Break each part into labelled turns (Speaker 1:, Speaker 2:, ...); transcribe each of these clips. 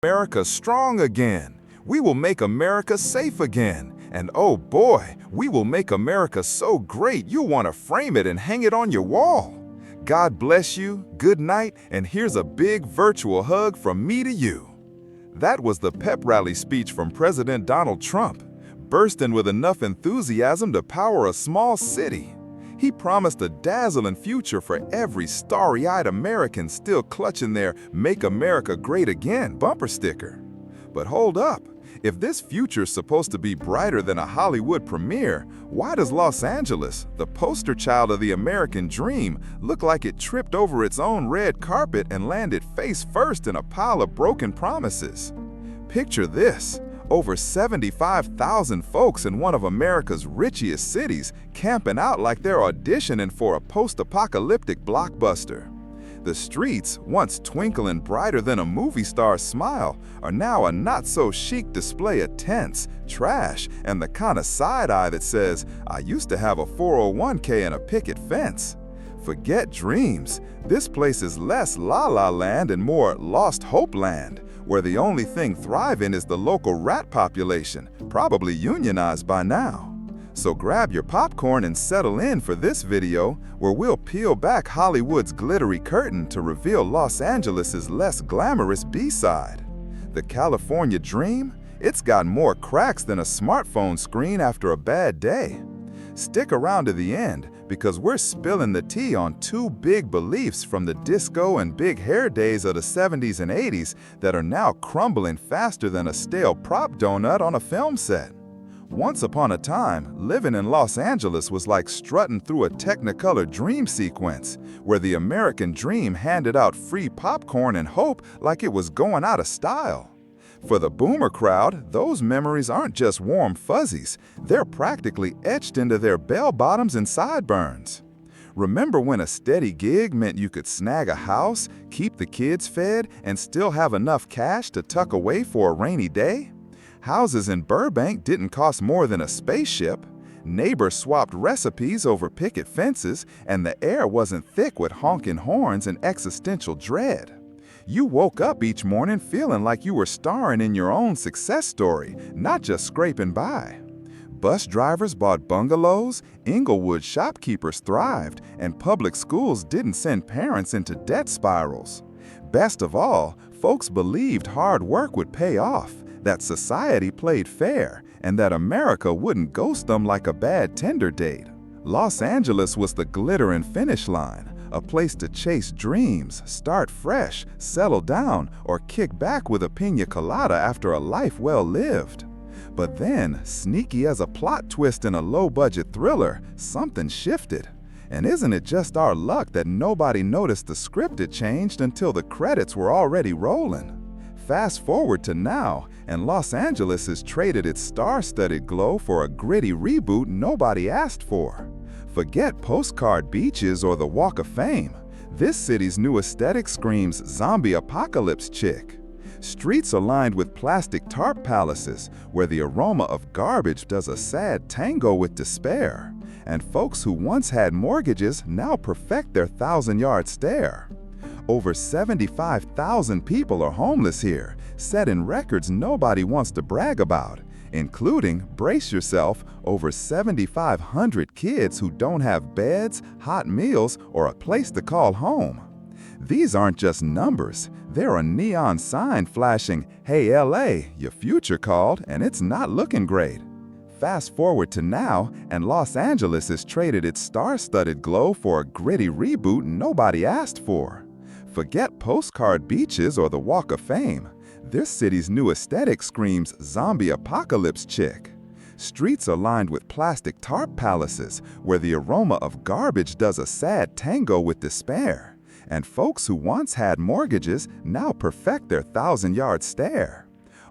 Speaker 1: America strong again. We will make America safe again. And oh boy, we will make America so great you'll want to frame it and hang it on your wall. God bless you, good night, and here's a big virtual hug from me to you. That was the pep rally speech from President Donald Trump, bursting with enough enthusiasm to power a small city. He promised a dazzling future for every starry-eyed American still clutching their "Make America Great Again" bumper sticker. But hold up, if this future's supposed to be brighter than a Hollywood premiere, why does Los Angeles, the poster child of the American dream, look like it tripped over its own red carpet and landed face first in a pile of broken promises? Picture this. Over 75,000 folks in one of America's richest cities camping out like they're auditioning for a post-apocalyptic blockbuster. The streets, once twinkling brighter than a movie star's smile, are now a not-so-chic display of tents, trash, and the kind of side-eye that says, "I used to have a 401k and a picket fence." Forget dreams. This place is less la-la land and more lost hope land, where the only thing thriving is the local rat population, probably unionized by now. So grab your popcorn and settle in for this video, where we'll peel back Hollywood's glittery curtain to reveal Los Angeles' less glamorous B-side. The California dream? It's got more cracks than a smartphone screen after a bad day. Stick around to the end, because we're spilling the tea on two big beliefs from the disco and big hair days of the 70s and 80s that are now crumbling faster than a stale prop donut on a film set. Once upon a time, living in Los Angeles was like strutting through a Technicolor dream sequence, where the American dream handed out free popcorn and hope like it was going out of style. For the boomer crowd, those memories aren't just warm fuzzies, they're practically etched into their bell-bottoms and sideburns. Remember when a steady gig meant you could snag a house, keep the kids fed, and still have enough cash to tuck away for a rainy day? Houses in Burbank didn't cost more than a spaceship. Neighbors swapped recipes over picket fences, and the air wasn't thick with honking horns and existential dread. You woke up each morning feeling like you were starring in your own success story, not just scraping by. Bus drivers bought bungalows, Inglewood shopkeepers thrived, and public schools didn't send parents into debt spirals. Best of all, folks believed hard work would pay off, that society played fair, and that America wouldn't ghost them like a bad Tinder date. Los Angeles was the glittering finish line, a place to chase dreams, start fresh, settle down, or kick back with a piña colada after a life well lived. But then, sneaky as a plot twist in a low-budget thriller, something shifted. And isn't it just our luck that nobody noticed the script had changed until the credits were already rolling? Fast forward to now, and Los Angeles has traded its star-studded glow for a gritty reboot nobody asked for. Forget postcard beaches or the Walk of Fame. This city's new aesthetic screams zombie apocalypse chick. Streets are lined with plastic tarp palaces, where the aroma of garbage does a sad tango with despair. And folks who once had mortgages now perfect their 1,000-yard stare. Over 75,000 people are homeless here, setting records nobody wants to brag about, including, brace yourself, over 7,500 kids who don't have beds, hot meals, or a place to call home. These aren't just numbers, they're a neon sign flashing, "Hey LA, your future called, and it's not looking great." Fast forward to now, and Los Angeles has traded its star-studded glow for a gritty reboot nobody asked for. Forget postcard beaches or the Walk of Fame. This city's new aesthetic screams zombie apocalypse chick. Streets are lined with plastic tarp palaces, where the aroma of garbage does a sad tango with despair. And folks who once had mortgages now perfect their 1,000-yard stare.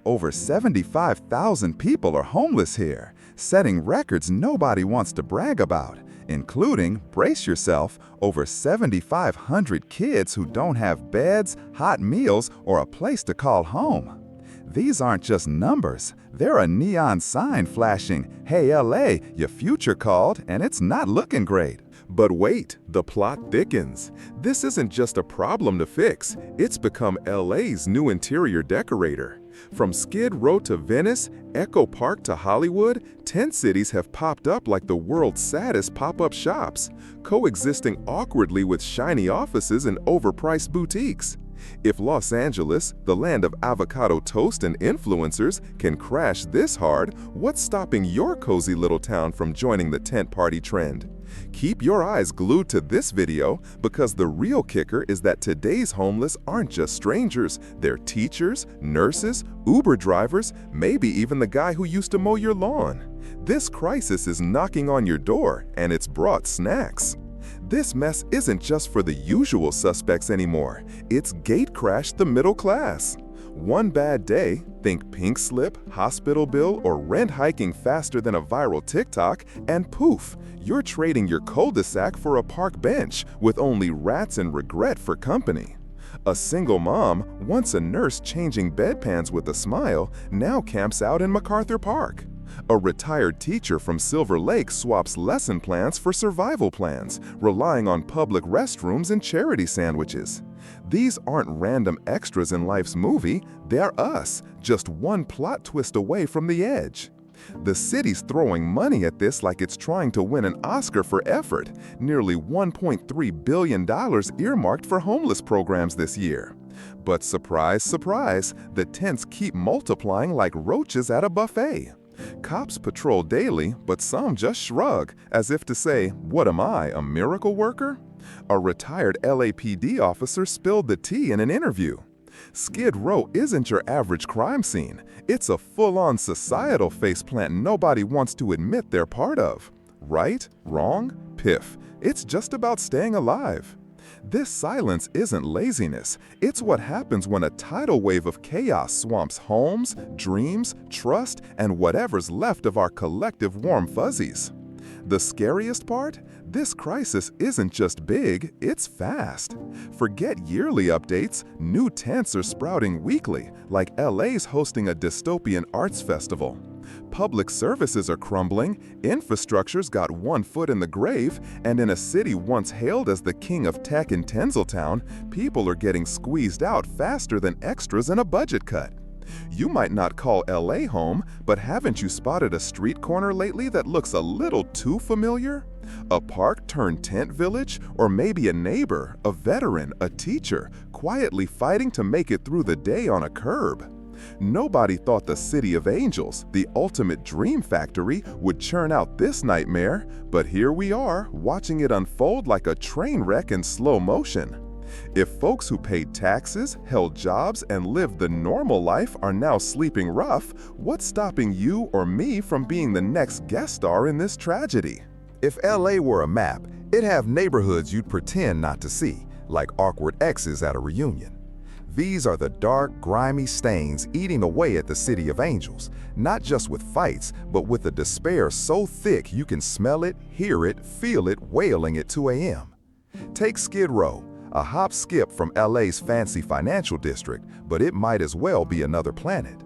Speaker 1: Over 75,000 people are homeless here, setting records nobody wants to brag about, including, brace yourself, over 7,500 kids who don't have beds, hot meals, or a place to call home. These aren't just numbers, they're a neon sign flashing, "Hey LA, your future called, and it's not looking great." But wait, the plot thickens. This isn't just a problem to fix, it's become LA's new interior decorator. From Skid Row to Venice, Echo Park to Hollywood, tent cities have popped up like the world's saddest pop-up shops, coexisting awkwardly with shiny offices and overpriced boutiques. If Los Angeles, the land of avocado toast and influencers, can crash this hard, what's stopping your cozy little town from joining the tent party trend? Keep your eyes glued to this video because the real kicker is that today's homeless aren't just strangers, they're teachers, nurses, Uber drivers, maybe even the guy who used to mow your lawn. This crisis is knocking on your door, and it's brought snacks. This mess isn't just for the usual suspects anymore, it's gate-crashed the middle class. One bad day, think pink slip, hospital bill, or rent hiking faster than a viral TikTok, and poof, you're trading your cul-de-sac for a park bench with only rats and regret for company. A single mom, once a nurse changing bedpans with a smile, now camps out in MacArthur Park. A retired teacher from Silver Lake swaps lesson plans for survival plans, relying on public restrooms and charity sandwiches. These aren't random extras in life's movie, they're us, just one plot twist away from the edge. The city's throwing money at this like it's trying to win an Oscar for effort, nearly $1.3 billion earmarked for homeless programs this year. But surprise, surprise, the tents keep multiplying like roaches at a buffet. Cops patrol daily, but some just shrug, as if to say, "What am I, a miracle worker?" A retired LAPD officer spilled the tea in an interview. Skid Row isn't your average crime scene. It's a full-on societal faceplant nobody wants to admit they're part of. Right? Wrong? Piff. It's just about staying alive. This silence isn't laziness. It's what happens when a tidal wave of chaos swamps homes, dreams, trust, and whatever's left of our collective warm fuzzies. The scariest part? This crisis isn't just big, it's fast. Forget yearly updates, new tents are sprouting weekly, like LA's hosting a dystopian arts festival. Public services are crumbling, infrastructure's got one foot in the grave, and in a city once hailed as the king of tech in Tinseltown, people are getting squeezed out faster than extras in a budget cut. You might not call LA home, but haven't you spotted a street corner lately that looks a little too familiar? A park turned tent village, or maybe a neighbor, a veteran, a teacher, quietly fighting to make it through the day on a curb. Nobody thought the City of Angels, the ultimate dream factory, would churn out this nightmare, but here we are, watching it unfold like a train wreck in slow motion. If folks who paid taxes, held jobs, and lived the normal life are now sleeping rough, what's stopping you or me from being the next guest star in this tragedy?
Speaker 2: If LA were a map, it'd have neighborhoods you'd pretend not to see, like awkward exes at a reunion. These are the dark, grimy stains eating away at the City of Angels, not just with fights, but with a despair so thick you can smell it, hear it, feel it wailing at 2 a.m. Take Skid Row, a hop skip from LA's fancy financial district, but it might as well be another planet.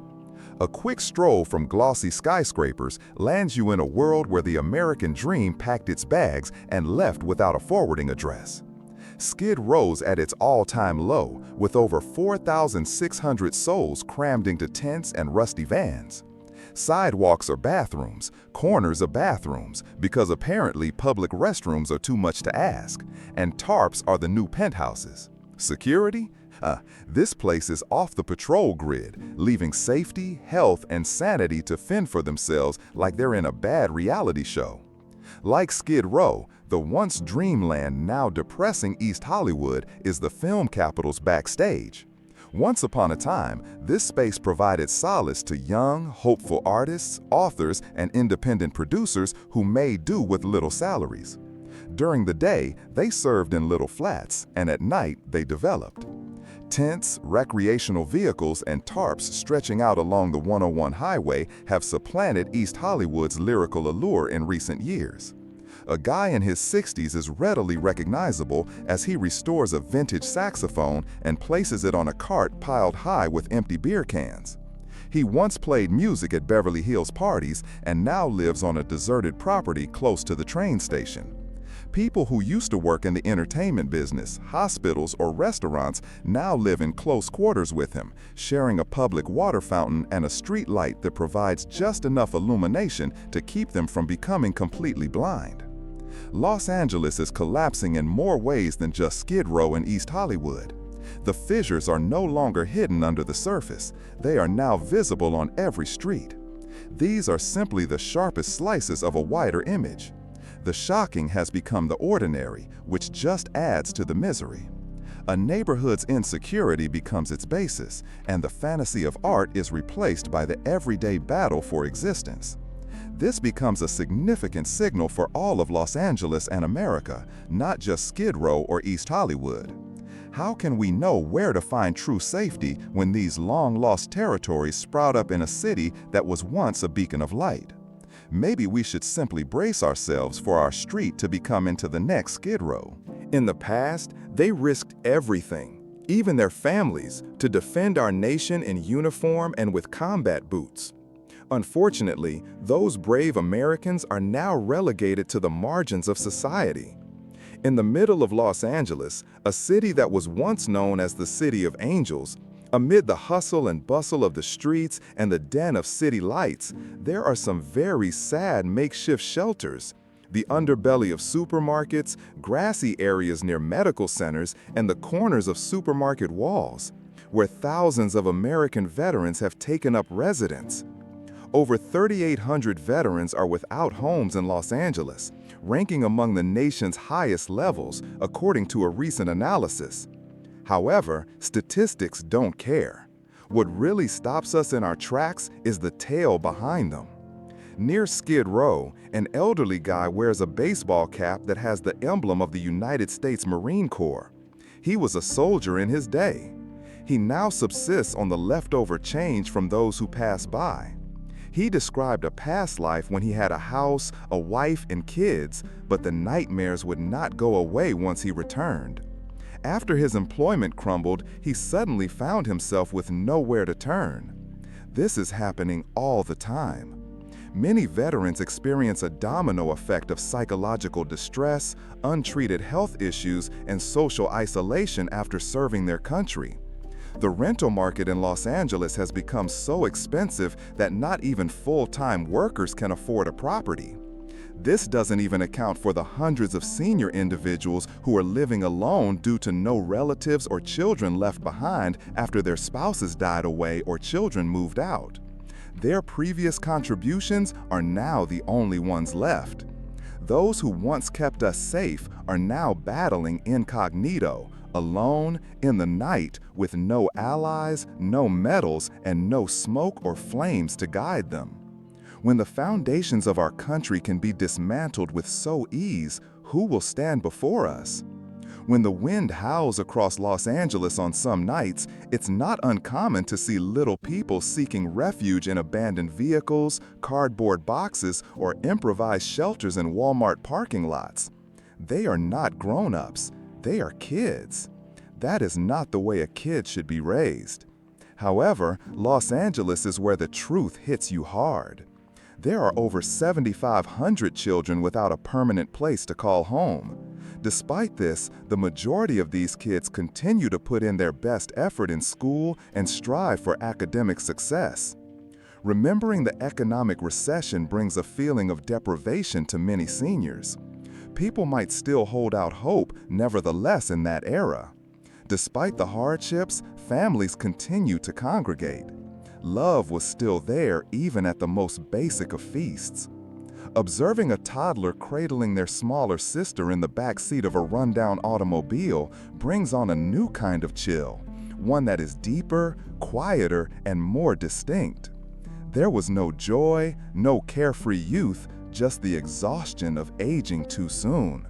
Speaker 2: A quick stroll from glossy skyscrapers lands you in a world where the American dream packed its bags and left without a forwarding address. Skid Row's at its all-time low, with over 4,600 souls crammed into tents and rusty vans. Sidewalks are bathrooms, corners are bathrooms, because apparently public restrooms are too much to ask, and tarps are the new penthouses. Security? This place is off the patrol grid, leaving safety, health, and sanity to fend for themselves like they're in a bad reality show. Like Skid Row, the once dreamland, now depressing East Hollywood is the film capital's backstage. Once upon a time, this space provided solace to young, hopeful artists, authors, and independent producers who made do with little salaries. During the day, they served in little flats, and at night, they developed. Tents, recreational vehicles, and tarps stretching out along the 101 highway have supplanted East Hollywood's lyrical allure in recent years. A guy in his 60s is readily recognizable as he restores a vintage saxophone and places it on a cart piled high with empty beer cans. He once played music at Beverly Hills parties and now lives on a deserted property close to the train station. People who used to work in the entertainment business, hospitals, or restaurants now live in close quarters with him, sharing a public water fountain and a street light that provides just enough illumination to keep them from becoming completely blind. Los Angeles is collapsing in more ways than just Skid Row in East Hollywood. The fissures are no longer hidden under the surface. They are now visible on every street. These are simply the sharpest slices of a wider image. The shocking has become the ordinary, which just adds to the misery. A neighborhood's insecurity becomes its basis, and the fantasy of art is replaced by the everyday battle for existence. This becomes a significant signal for all of Los Angeles and America, not just Skid Row or East Hollywood. How can we know where to find true safety when these long-lost territories sprout up in a city that was once a beacon of light? Maybe we should simply brace ourselves for our street to become into the next Skid Row.
Speaker 1: In the past, they risked everything, even their families, to defend our nation in uniform and with combat boots. Unfortunately, those brave Americans are now relegated to the margins of society. In the middle of Los Angeles, a city that was once known as the City of Angels, amid the hustle and bustle of the streets and the den of city lights, there are some very sad makeshift shelters. The underbelly of supermarkets, grassy areas near medical centers, and the corners of supermarket walls, where thousands of American veterans have taken up residence. Over 3,800 veterans are without homes in Los Angeles, ranking among the nation's highest levels, according to a recent analysis. However, statistics don't care. What really stops us in our tracks is the tale behind them. Near Skid Row, an elderly guy wears a baseball cap that has the emblem of the United States Marine Corps. He was a soldier in his day. He now subsists on the leftover change from those who pass by. He described a past life when he had a house, a wife, and kids, but the nightmares would not go away once he returned. After his employment crumbled, he suddenly found himself with nowhere to turn. This is happening all the time. Many veterans experience a domino effect of psychological distress, untreated health issues, and social isolation after serving their country. The rental market in Los Angeles has become so expensive that not even full-time workers can afford a property. This doesn't even account for the hundreds of senior individuals who are living alone due to no relatives or children left behind after their spouses died away or children moved out. Their previous contributions are now the only ones left. Those who once kept us safe are now battling incognito, alone, in the night, with no allies, no medals, and no smoke or flames to guide them. When the foundations of our country can be dismantled with so ease, who will stand before us? When the wind howls across Los Angeles on some nights, it's not uncommon to see little people seeking refuge in abandoned vehicles, cardboard boxes, or improvised shelters in Walmart parking lots. They are not grown-ups, they are kids. That is not the way a kid should be raised. However, Los Angeles is where the truth hits you hard. There are over 7,500 children without a permanent place to call home. Despite this, the majority of these kids continue to put in their best effort in school and strive for academic success. Remembering the economic recession brings a feeling of deprivation to many seniors. People might still hold out hope, nevertheless, in that era. Despite the hardships, families continue to congregate. Love was still there even at the most basic of feasts. Observing a toddler cradling their smaller sister in the back seat of a rundown automobile brings on a new kind of chill, one that is deeper, quieter, and more distinct. There was no joy, no carefree youth, just the exhaustion of aging too soon.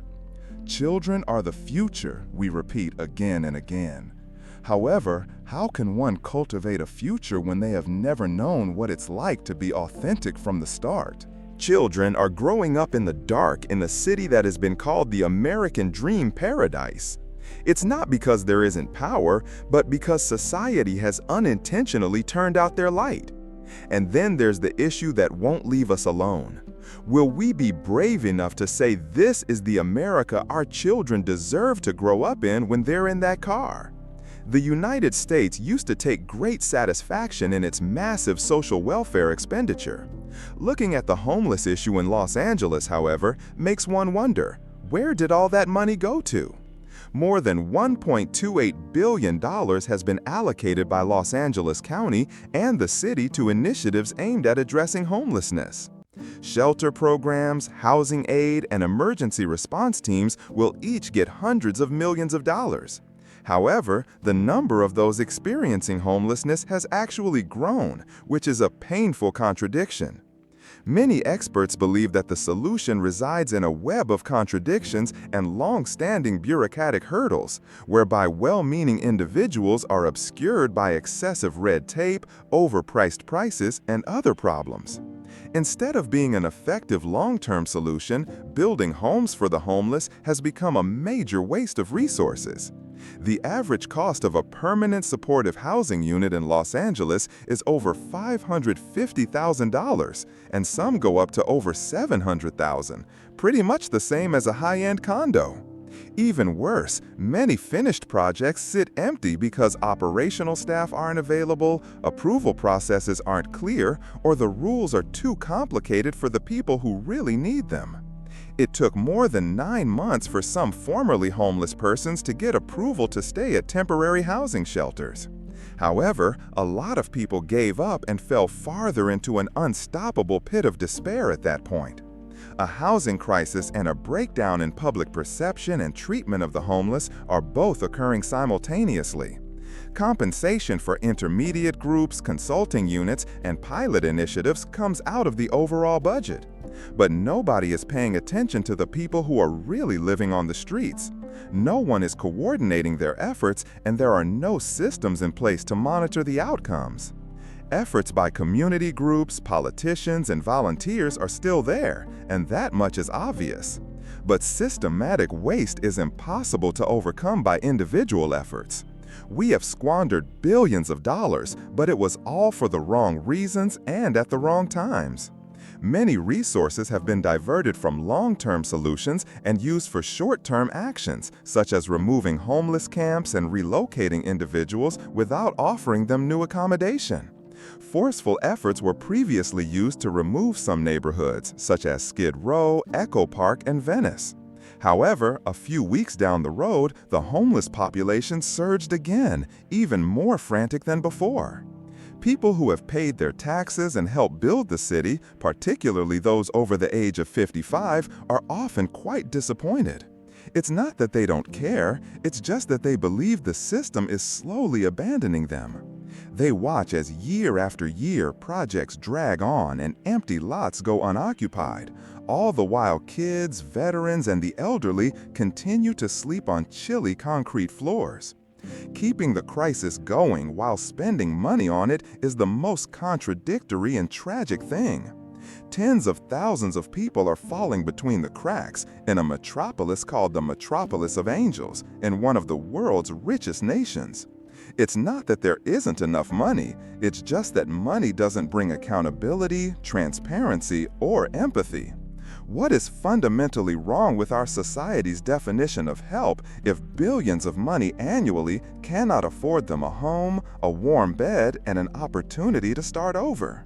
Speaker 1: Children are the future, we repeat again and again. However, how can one cultivate a future when they have never known what it's like to be authentic from the start? Children are growing up in the dark in the city that has been called the American Dream Paradise. It's not because there isn't power, but because society has unintentionally turned out their light. And then there's the issue that won't leave us alone. Will we be brave enough to say this is the America our children deserve to grow up in when they're in that car? The United States used to take great satisfaction in its massive social welfare expenditure. Looking at the homeless issue in Los Angeles, however, makes one wonder, where did all that money go to? More than $1.28 billion has been allocated by Los Angeles County and the city to initiatives aimed at addressing homelessness. Shelter programs, housing aid, and emergency response teams will each get hundreds of millions of dollars. However, the number of those experiencing homelessness has actually grown, which is a painful contradiction. Many experts believe that the solution resides in a web of contradictions and long-standing bureaucratic hurdles, whereby well-meaning individuals are obscured by excessive red tape, overpriced prices, and other problems. Instead of being an effective long-term solution, building homes for the homeless has become a major waste of resources. The average cost of a permanent supportive housing unit in Los Angeles is over $550,000, and some go up to over $700,000, pretty much the same as a high-end condo. Even worse, many finished projects sit empty because operational staff aren't available, approval processes aren't clear, or the rules are too complicated for the people who really need them. It took more than 9 months for some formerly homeless persons to get approval to stay at temporary housing shelters. However, a lot of people gave up and fell farther into an unstoppable pit of despair at that point. A housing crisis and a breakdown in public perception and treatment of the homeless are both occurring simultaneously. Compensation for intermediate groups, consulting units, and pilot initiatives comes out of the overall budget. But nobody is paying attention to the people who are really living on the streets. No one is coordinating their efforts, and there are no systems in place to monitor the outcomes. Efforts by community groups, politicians, and volunteers are still there, and that much is obvious. But systematic waste is impossible to overcome by individual efforts. We have squandered billions of dollars, but it was all for the wrong reasons and at the wrong times. Many resources have been diverted from long-term solutions and used for short-term actions, such as removing homeless camps and relocating individuals without offering them new accommodation. Forceful efforts were previously used to remove some neighborhoods, such as Skid Row, Echo Park, and Venice. However, a few weeks down the road, the homeless population surged again, even more frantic than before. People who have paid their taxes and helped build the city, particularly those over the age of 55, are often quite disappointed. It's not that they don't care, it's just that they believe the system is slowly abandoning them. They watch as year after year projects drag on and empty lots go unoccupied, all the while kids, veterans, and the elderly continue to sleep on chilly concrete floors. Keeping the crisis going while spending money on it is the most contradictory and tragic thing. Tens of thousands of people are falling between the cracks in a metropolis called the Metropolis of Angels in one of the world's richest nations. It's not that there isn't enough money, it's just that money doesn't bring accountability, transparency, or empathy. What is fundamentally wrong with our society's definition of help if billions of money annually cannot afford them a home, a warm bed, and an opportunity to start over?